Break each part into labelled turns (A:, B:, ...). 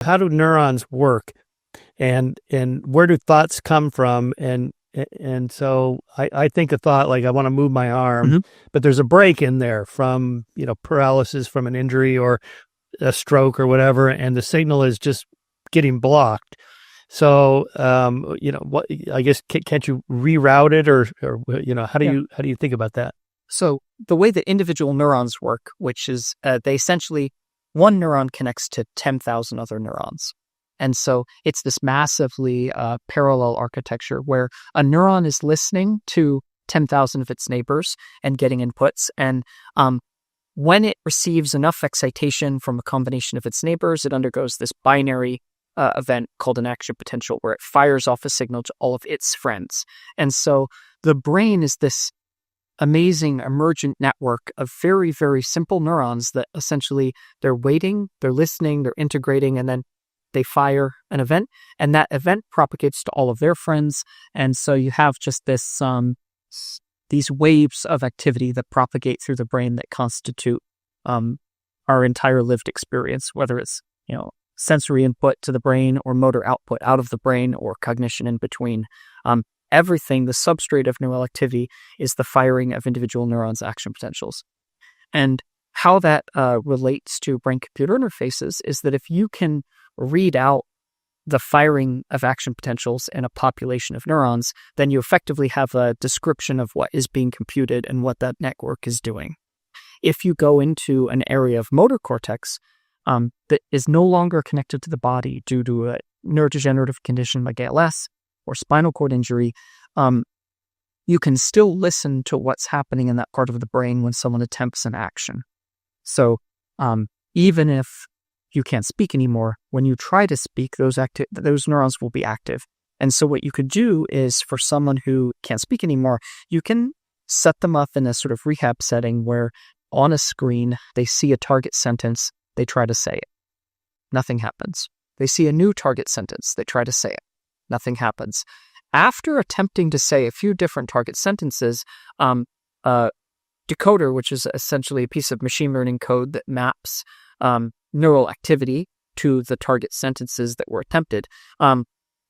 A: How do neurons work, and where do thoughts come from? And so I think a thought like I want to move my arm, but there's a break in there from paralysis from an injury or a stroke or whatever, and the signal is just getting blocked. So what I guess can't you reroute it, or how do you think about that?
B: So the way that individual neurons work, which is they essentially, one neuron connects to 10,000 other neurons. And so it's this massively parallel architecture where a neuron is listening to 10,000 of its neighbors and getting inputs. And when it receives enough excitation from a combination of its neighbors, it undergoes this binary event called an action potential, where it fires off a signal to all of its friends. And so the brain is this amazing emergent network of very, very simple neurons that essentially they're waiting, they're listening, they're integrating, and then they fire an event, and that event propagates to all of their friends. And so you have just this these waves of activity that propagate through the brain that constitute our entire lived experience, whether it's sensory input to the brain or motor output out of the brain or cognition in between. Everything, the substrate of neural activity, is the firing of individual neurons' action potentials. And how that relates to brain-computer interfaces is that if you can read out the firing of action potentials in a population of neurons, then you effectively have a description of what is being computed and what that network is doing. If you go into an area of motor cortex that is no longer connected to the body due to a neurodegenerative condition like ALS or spinal cord injury, you can still listen to what's happening in that part of the brain when someone attempts an action. So even if you can't speak anymore, when you try to speak, those neurons will be active. And so what you could do is, for someone who can't speak anymore, you can set them up in a sort of rehab setting where on a screen they see a target sentence, they try to say it. Nothing happens. They see a new target sentence, they try to say it. Nothing happens. After attempting to say a few different target sentences, a decoder, which is essentially a piece of machine learning code that maps neural activity to the target sentences that were attempted,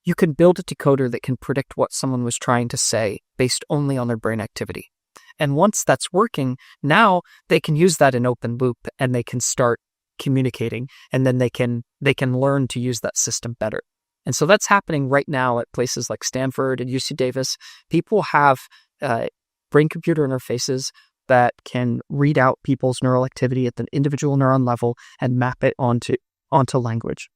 B: you can build a decoder that can predict what someone was trying to say based only on their brain activity. And once that's working, now they can use that in open loop and they can start communicating, and then they can learn to use that system better. And so that's happening right now at places like Stanford and UC Davis. People have brain-computer interfaces that can read out people's neural activity at the individual neuron level and map it onto language.